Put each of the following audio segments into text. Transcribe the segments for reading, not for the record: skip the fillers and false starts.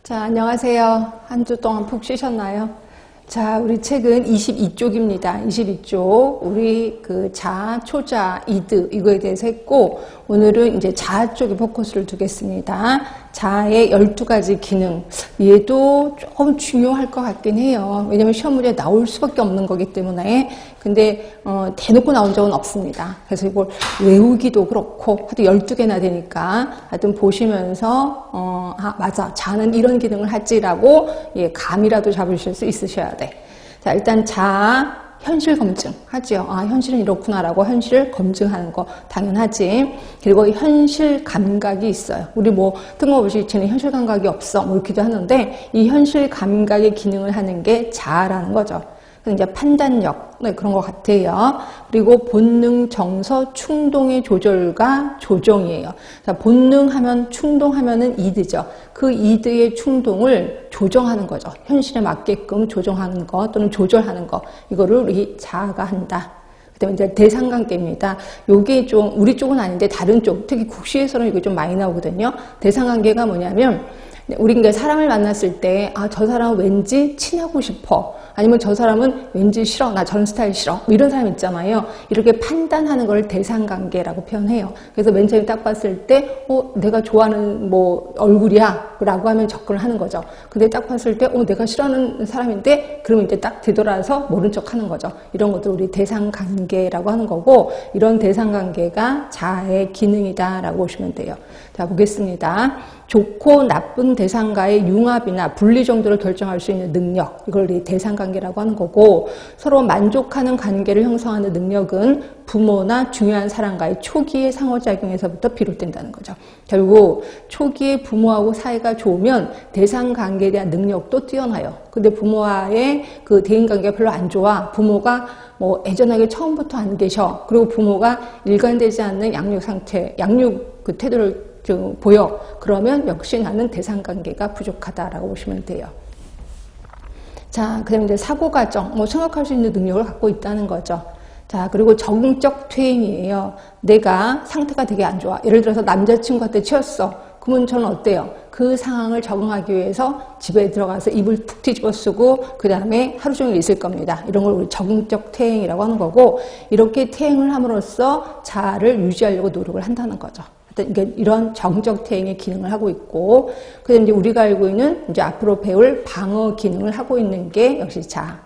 자, 안녕하세요. 한 주 동안 푹 쉬셨나요? 자, 우리 책은 22쪽입니다. 22쪽. 우리 자, 초자, 이드, 이거에 대해서 했고, 오늘은 이제 자 쪽에 포커스를 두겠습니다. 자의 12가지 기능. 얘도 조금 중요할 것 같긴 해요. 왜냐면 시험 문제에 나올 수밖에 없는 거기 때문에. 근데, 대놓고 나온 적은 없습니다. 그래서 이걸 외우기도 그렇고, 하여튼 12개나 되니까, 하여튼 보시면서, 맞아. 자는 이런 기능을 하지라고, 예, 감이라도 잡으실 수 있으셔야 돼. 자, 일단 자, 현실 검증 하죠. 아, 현실은 이렇구나라고 현실을 검증하는 거 당연하지. 그리고 현실 감각이 있어요. 우리 뭐 뜬금없이 쟤는 현실 감각이 없어 뭐 이렇게도 하는데 이 현실 감각의 기능을 하는 게 자라는 거죠. 이제 판단력, 네, 그런 것 같아요. 그리고 본능, 정서, 충동의 조절과 조정이에요. 자, 본능하면, 충동하면은 이드죠. 그 이드의 충동을 조정하는 거죠. 현실에 맞게끔 조정하는 거 또는 조절하는 거. 이거를 우리 자아가 한다. 그다음에 이제 대상관계입니다. 요게 좀 우리 쪽은 아닌데 다른 쪽, 특히 국시에서는 이게 좀 많이 나오거든요. 대상관계가 뭐냐면 우리 이제 사람을 만났을 때, 아, 저 사람은 왠지 친하고 싶어. 아니면 저 사람은 왠지 싫어. 나 저런 스타일 싫어. 뭐 이런 사람 있잖아요. 이렇게 판단하는 걸 대상관계라고 표현해요. 그래서 맨 처음에 딱 봤을 때, 내가 좋아하는 뭐 얼굴이야. 라고 하면 접근을 하는 거죠. 근데 딱 봤을 때, 내가 싫어하는 사람인데, 그러면 이제 딱 뒤돌아서 모른 척 하는 거죠. 이런 것도 우리 대상관계라고 하는 거고, 이런 대상관계가 자아의 기능이다라고 보시면 돼요. 자, 보겠습니다. 좋고 나쁜 대상과의 융합이나 분리 정도를 결정할 수 있는 능력, 이걸 우리 대상관계라고 하는 거고, 서로 만족하는 관계를 형성하는 능력은 부모나 중요한 사람과의 초기의 상호작용에서부터 비롯된다는 거죠. 결국 초기에 부모하고 사이가 좋으면 대상관계에 대한 능력도 뛰어나요. 근데 부모와의 그 대인관계가 별로 안 좋아. 부모가 뭐 애전하게 처음부터 안 계셔. 그리고 부모가 일관되지 않는 양육 상태, 양육 그 태도를 좀 보여. 그러면 역시 나는 대상관계가 부족하다라고 보시면 돼요. 자, 그다음에 이제 사고과정, 뭐 생각할 수 있는 능력을 갖고 있다는 거죠. 자, 그리고 적응적 퇴행이에요. 내가 상태가 되게 안 좋아. 예를 들어서 남자친구한테 치였어. 그러면 저는 어때요? 그 상황을 적응하기 위해서 집에 들어가서 이불 푹 뒤집어 쓰고 그 다음에 하루 종일 있을 겁니다. 이런 걸 우리 적응적 퇴행이라고 하는 거고, 이렇게 퇴행을 함으로써 자아를 유지하려고 노력을 한다는 거죠. 이런 정적 퇴행의 기능을 하고 있고, 그다음에 이제 우리가 알고 있는 이제 앞으로 배울 방어 기능을 하고 있는 게 역시 자아.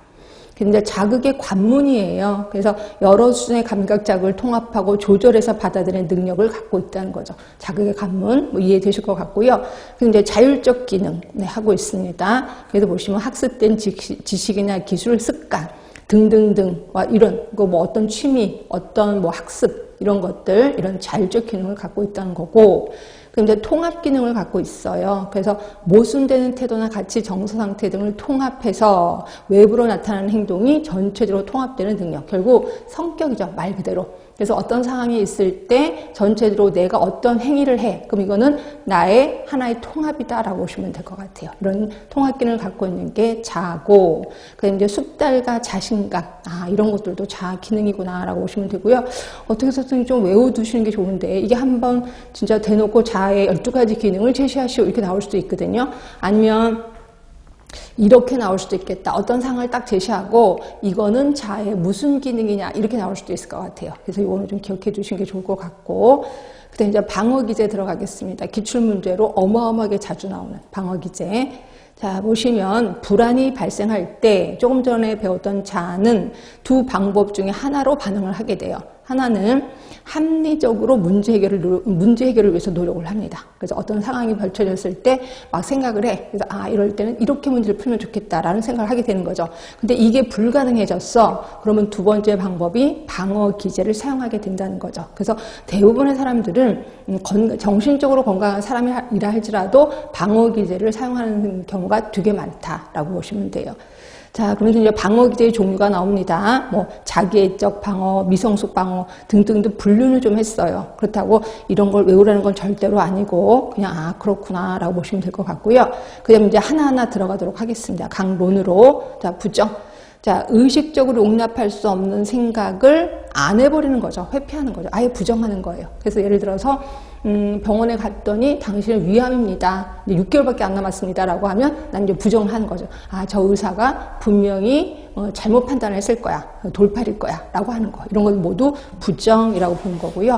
근데 자극의 관문이에요. 그래서 여러 수준의 감각 자극을 통합하고 조절해서 받아들이는 능력을 갖고 있다는 거죠. 자극의 관문, 뭐 이해되실 것 같고요. 근데 자율적 기능, 네, 하고 있습니다. 그래서 보시면 학습된 지식이나 기술, 습관 등등등, 이런, 뭐 어떤 취미, 어떤 뭐 학습, 이런 것들, 이런 자율적 기능을 갖고 있다는 거고, 근데 통합 기능을 갖고 있어요. 그래서 모순되는 태도나 가치, 정서 상태 등을 통합해서 외부로 나타나는 행동이 전체적으로 통합되는 능력. 결국 성격이죠. 말 그대로. 그래서 어떤 상황이 있을 때 전체적으로 내가 어떤 행위를 해. 그럼 이거는 나의 하나의 통합이다라고 보시면 될 것 같아요. 이런 통합 기능을 갖고 있는 게 자아고, 그다음에 이제 숙달과 자신감, 이런 것들도 자아 기능이구나라고 보시면 되고요. 어떻게 해서든 좀 외워두시는 게 좋은데, 이게 한번 진짜 대놓고 자아의 12가지 기능을 제시하시오 이렇게 나올 수도 있거든요. 아니면 이렇게 나올 수도 있겠다. 어떤 상황을 딱 제시하고 이거는 자아의 무슨 기능이냐 이렇게 나올 수도 있을 것 같아요. 그래서 이거는 좀 기억해 주시는 게 좋을 것 같고, 그다음에 이제 방어 기제 들어가겠습니다. 기출 문제로 어마어마하게 자주 나오는 방어 기제. 자, 보시면 불안이 발생할 때 조금 전에 배웠던 자아는 두 방법 중에 하나로 반응을 하게 돼요. 하나는 합리적으로 문제 해결을 위해서 노력을 합니다. 그래서 어떤 상황이 펼쳐졌을 때 막 생각을 해. 그래서 이럴 때는 이렇게 문제를 풀면 좋겠다라는 생각을 하게 되는 거죠. 근데 이게 불가능해졌어. 그러면 두 번째 방법이 방어 기제를 사용하게 된다는 거죠. 그래서 대부분의 사람들은 정신적으로 건강한 사람이라 할지라도 방어 기제를 사용하는 경우가 되게 많다라고 보시면 돼요. 자, 그러면서 이제 방어 기제의 종류가 나옵니다. 뭐 자기애적 방어, 미성숙 방어 등등등 분류를 좀 했어요. 그렇다고 이런 걸 외우라는 건 절대로 아니고 그냥 그렇구나라고 보시면 될 것 같고요. 그다음에 이제 하나하나 들어가도록 하겠습니다. 강론으로. 자, 부정. 자, 의식적으로 용납할 수 없는 생각을 안 해버리는 거죠. 회피하는 거죠. 아예 부정하는 거예요. 그래서 예를 들어서 병원에 갔더니 당신은 위암입니다. 6개월밖에 안 남았습니다. 라고 하면 난 이제 부정하는 거죠. 아, 저 의사가 분명히 잘못 판단을 했을 거야. 돌팔일 거야. 라고 하는 거. 이런 건 모두 부정이라고 보는 거고요.